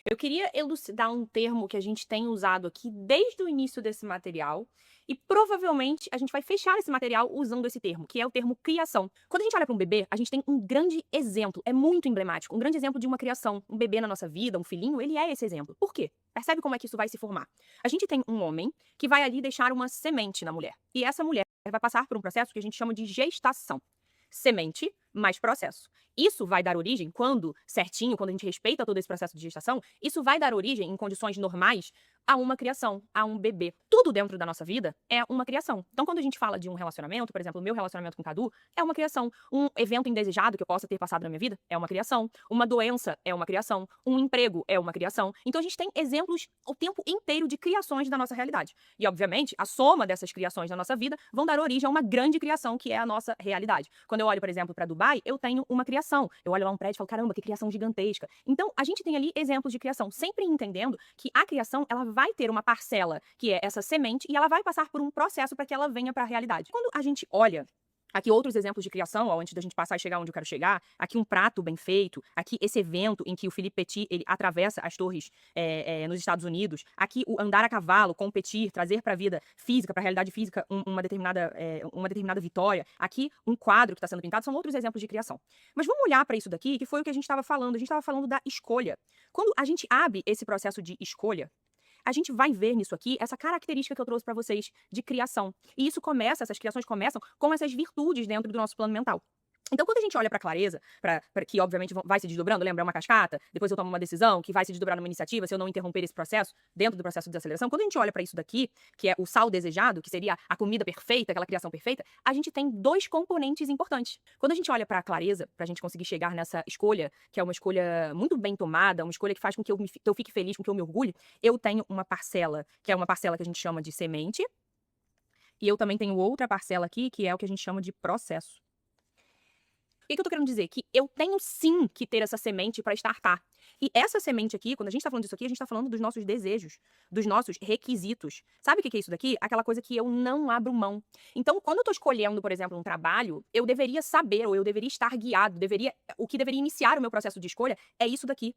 Eu queria elucidar um termo que a gente tem usado aqui desde o início desse material e provavelmente a gente vai fechar esse material usando esse termo, que é o termo criação. Quando a gente olha para um bebê, a gente tem um grande exemplo, é muito emblemático, um grande exemplo de uma criação. Um bebê na nossa vida, um filhinho, ele é esse exemplo. Por quê? Percebe como é que isso vai se formar? A gente tem um homem que vai ali deixar uma semente na mulher. E essa mulher vai passar por um processo que a gente chama de gestação. Semente mais processo. Isso vai dar origem, quando certinho, quando a gente respeita todo esse processo de gestação, isso vai dar origem, em condições normais, a uma criação, a um bebê. Tudo dentro da nossa vida é uma criação. Então, quando a gente fala de um relacionamento, por exemplo, o meu relacionamento com o Cadu é uma criação. Um evento indesejado que eu possa ter passado na minha vida é uma criação. Uma doença é uma criação. Um emprego é uma criação. Então, a gente tem exemplos o tempo inteiro de criações da nossa realidade. E, obviamente, a soma dessas criações na nossa vida vão dar origem a uma grande criação, que é a nossa realidade. Quando eu olho, por exemplo, para Dubai, eu tenho uma criação. Eu olho lá um prédio e falo, caramba, que criação gigantesca. Então, a gente tem ali exemplos de criação, sempre entendendo que a criação, ela vai ter uma parcela, que é essa semente, e ela vai passar por um processo para que ela venha para a realidade. Quando a gente olha aqui outros exemplos de criação, ó, antes da gente passar e chegar onde eu quero chegar, aqui um prato bem feito, aqui esse evento em que o Philippe Petit, ele atravessa as torres nos Estados Unidos, aqui o andar a cavalo, competir, trazer para a vida física, para a realidade física, uma determinada vitória, aqui um quadro que está sendo pintado, são outros exemplos de criação. Mas vamos olhar para isso daqui, que foi o que a gente estava falando da escolha. Quando a gente abre esse processo de escolha, a gente vai ver nisso aqui essa característica que eu trouxe para vocês de criação. E isso começa, essas criações começam com essas virtudes dentro do nosso plano mental. Então, quando a gente olha para a clareza, que obviamente vai se desdobrando, lembra? É uma cascata, depois eu tomo uma decisão que vai se desdobrar numa iniciativa, se eu não interromper esse processo, dentro do processo de desaceleração. Quando a gente olha para isso daqui, que é o sal desejado, que seria a comida perfeita, aquela criação perfeita, a gente tem dois componentes importantes. Quando a gente olha para a clareza, para a gente conseguir chegar nessa escolha, que é uma escolha muito bem tomada, uma escolha que faz com que eu fique feliz, com que eu me orgulhe, eu tenho uma parcela, que é uma parcela que a gente chama de semente, e eu também tenho outra parcela aqui, que é o que a gente chama de processo. O que eu tô querendo dizer? Que eu tenho sim que ter essa semente para startar. E essa semente aqui, quando a gente tá falando disso aqui, a gente tá falando dos nossos desejos, dos nossos requisitos. Sabe o que é isso daqui? Aquela coisa que eu não abro mão. Então, quando eu tô escolhendo, por exemplo, um trabalho, eu deveria saber, ou eu deveria estar guiado, o que deveria iniciar o meu processo de escolha é isso daqui.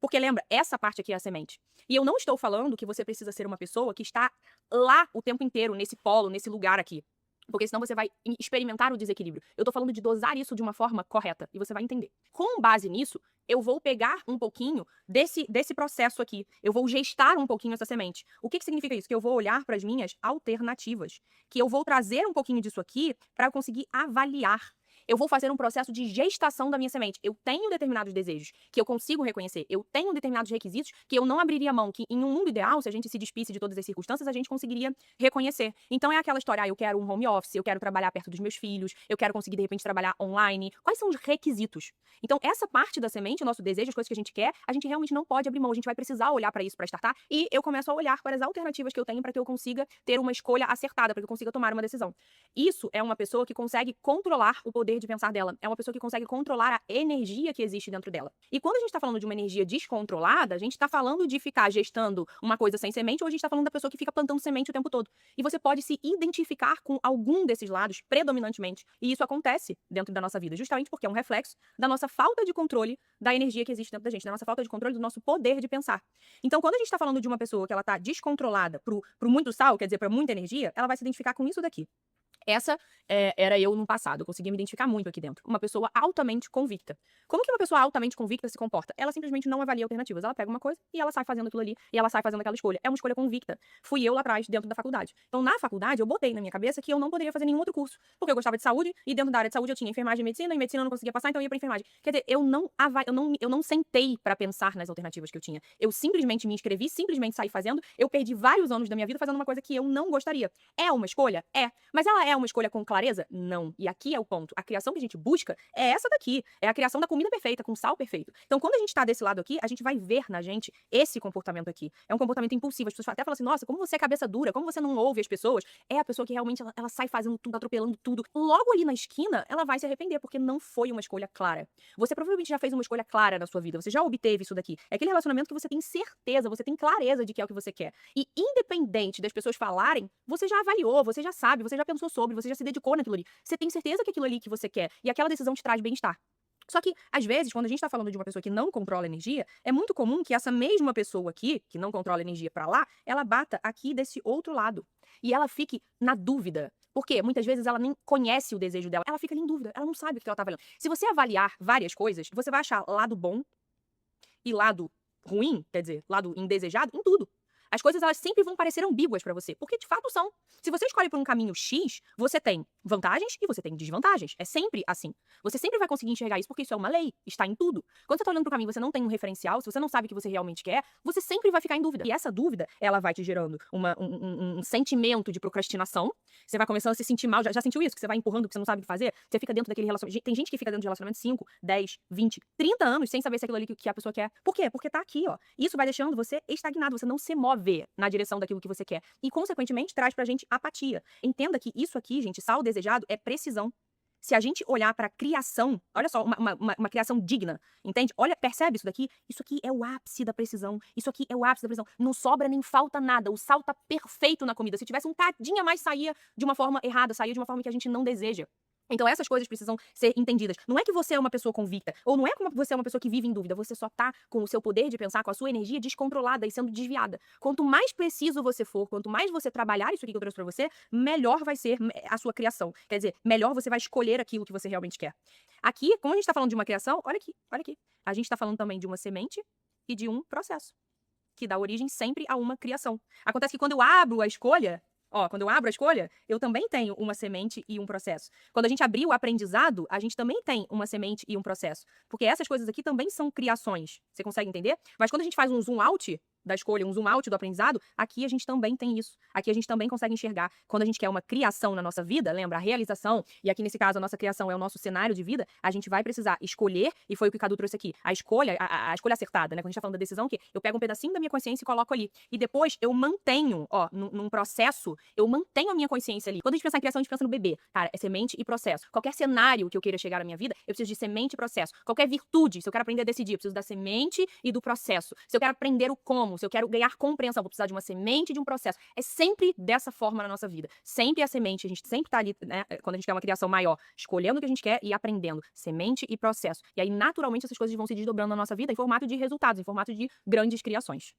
Porque lembra, essa parte aqui é a semente. E eu não estou falando que você precisa ser uma pessoa que está lá o tempo inteiro, nesse polo, nesse lugar aqui. Porque senão você vai experimentar o desequilíbrio. Eu tô falando de dosar isso de uma forma correta e você vai entender. Com base nisso, eu vou pegar um pouquinho desse processo aqui. Eu vou gestar um pouquinho essa semente. O que significa isso? Que eu vou olhar para as minhas alternativas. Que eu vou trazer um pouquinho disso aqui para eu conseguir avaliar. Eu vou fazer um processo de gestação da minha semente. Eu tenho determinados desejos que eu consigo reconhecer. Eu tenho determinados requisitos que eu não abriria mão, que em um mundo ideal, se a gente se despisse de todas as circunstâncias, a gente conseguiria reconhecer. Então é aquela história, eu quero um home office, eu quero trabalhar perto dos meus filhos, eu quero conseguir de repente trabalhar online. Quais são os requisitos? Então essa parte da semente, o nosso desejo, as coisas que a gente quer, a gente realmente não pode abrir mão. A gente vai precisar olhar para isso para startar e eu começo a olhar para as alternativas que eu tenho para que eu consiga ter uma escolha acertada, para que eu consiga tomar uma decisão. Isso é uma pessoa que consegue controlar o poder de pensar dela. É uma pessoa que consegue controlar a energia que existe dentro dela. E quando a gente tá falando de uma energia descontrolada, a gente tá falando de ficar gestando uma coisa sem semente ou a gente tá falando da pessoa que fica plantando semente o tempo todo. E você pode se identificar com algum desses lados predominantemente. E isso acontece dentro da nossa vida, justamente porque é um reflexo da nossa falta de controle da energia que existe dentro da gente, da nossa falta de controle do nosso poder de pensar. Então, quando a gente tá falando de uma pessoa que ela tá descontrolada pro muito sal, quer dizer, pra muita energia, ela vai se identificar com isso daqui. Essa era eu no passado, eu conseguia me identificar muito aqui dentro. Uma pessoa altamente convicta. Como que uma pessoa altamente convicta se comporta? Ela simplesmente não avalia alternativas. Ela pega uma coisa e ela sai fazendo aquilo ali, e ela sai fazendo aquela escolha. É uma escolha convicta. Fui eu lá atrás, dentro da faculdade. Então, na faculdade, eu botei na minha cabeça que eu não poderia fazer nenhum outro curso, porque eu gostava de saúde, e dentro da área de saúde eu tinha enfermagem e medicina, e medicina eu não conseguia passar, então eu ia pra enfermagem. Quer dizer, eu não sentei pra pensar nas alternativas que eu tinha. Eu simplesmente me inscrevi, simplesmente saí fazendo, eu perdi vários anos da minha vida fazendo uma coisa que eu não gostaria. É uma escolha? É. Mas ela é uma escolha com clareza? Não. E aqui é o ponto. A criação que a gente busca é essa daqui. É a criação da comida perfeita, com sal perfeito. Então, quando a gente tá desse lado aqui, a gente vai ver na gente esse comportamento aqui. É um comportamento impulsivo. As pessoas até falam assim, nossa, como você é cabeça dura, como você não ouve as pessoas. É a pessoa que realmente ela sai fazendo tudo, atropelando tudo. Logo ali na esquina, ela vai se arrepender, porque não foi uma escolha clara. Você provavelmente já fez uma escolha clara na sua vida. Você já obteve isso daqui. É aquele relacionamento que você tem certeza, você tem clareza de que é o que você quer. E independente das pessoas falarem, você já avaliou, você já sabe, você já pensou sobre, você já se dedicou naquilo ali. Você tem certeza que aquilo ali que você quer e aquela decisão te traz bem-estar. Só que, às vezes, quando a gente tá falando de uma pessoa que não controla energia, é muito comum que essa mesma pessoa aqui, que não controla energia pra lá, ela bata aqui desse outro lado. E ela fique na dúvida. Por quê? Muitas vezes ela nem conhece o desejo dela. Ela fica ali em dúvida. Ela não sabe o que ela tá avaliando. Se você avaliar várias coisas, você vai achar lado bom e lado ruim, quer dizer, lado indesejado, em tudo. As coisas elas sempre vão parecer ambíguas pra você, porque de fato são. Se você escolhe por um caminho X, você tem vantagens e você tem desvantagens. É sempre assim. Você sempre vai conseguir enxergar isso porque isso é uma lei, está em tudo. Quando você tá olhando pro caminho, e você não tem um referencial, se você não sabe o que você realmente quer, você sempre vai ficar em dúvida. E essa dúvida, ela vai te gerando um sentimento de procrastinação. Você vai começando a se sentir mal. Já sentiu isso? Que você vai empurrando porque você não sabe o que fazer? Você fica dentro daquele relacionamento. Tem gente que fica dentro de relacionamento 5, 10, 20, 30 anos sem saber se é aquilo ali que a pessoa quer. Por quê? Porque tá aqui, ó. Isso vai deixando você estagnado, você não se move na direção daquilo que você quer. E, consequentemente, traz pra gente apatia. Entenda que isso aqui, gente, sal desejado é precisão. Se a gente olhar pra criação, olha só, uma criação digna, entende? Olha, percebe isso daqui? Isso aqui é o ápice da precisão. Isso aqui é o ápice da precisão. Não sobra nem falta nada. O sal tá perfeito na comida. Se tivesse um tadinho a mais, saía de uma forma errada, saía de uma forma que a gente não deseja. Então essas coisas precisam ser entendidas. Não é que você é uma pessoa convicta, ou não é como você é uma pessoa que vive em dúvida, você só tá com o seu poder de pensar, com a sua energia descontrolada e sendo desviada. Quanto mais preciso você for, quanto mais você trabalhar isso aqui que eu trouxe pra você, melhor vai ser a sua criação. Quer dizer, melhor você vai escolher aquilo que você realmente quer. Aqui, como a gente tá falando de uma criação, olha aqui, olha aqui. A gente tá falando também de uma semente e de um processo, que dá origem sempre a uma criação. Acontece que quando eu abro a escolha, ó, quando eu abro a escolha, eu também tenho uma semente e um processo. Quando a gente abrir o aprendizado, a gente também tem uma semente e um processo. Porque essas coisas aqui também são criações. Você consegue entender? Mas quando a gente faz um zoom out da escolha, um zoom out do aprendizado, aqui a gente também tem isso. Aqui a gente também consegue enxergar. Quando a gente quer uma criação na nossa vida, lembra? A realização, e aqui nesse caso a nossa criação é o nosso cenário de vida, a gente vai precisar escolher, e foi o que o Cadu trouxe aqui, a escolha, a escolha acertada, né? Quando a gente tá falando da decisão, que eu pego um pedacinho da minha consciência e coloco ali. E depois eu mantenho, ó, num processo, eu mantenho a minha consciência ali. Quando a gente pensa em criação, a gente pensa no bebê. Cara, é semente e processo. Qualquer cenário que eu queira chegar na minha vida, eu preciso de semente e processo. Qualquer virtude, se eu quero aprender a decidir, eu preciso da semente e do processo. Se eu quero aprender o como, se eu quero ganhar compreensão, vou precisar de uma semente e de um processo. É sempre dessa forma na nossa vida. Sempre a semente, a gente sempre tá ali, né, quando a gente quer uma criação maior, escolhendo o que a gente quer e aprendendo. Semente e processo. E aí, naturalmente, essas coisas vão se desdobrando na nossa vida em formato de resultados, em formato de grandes criações.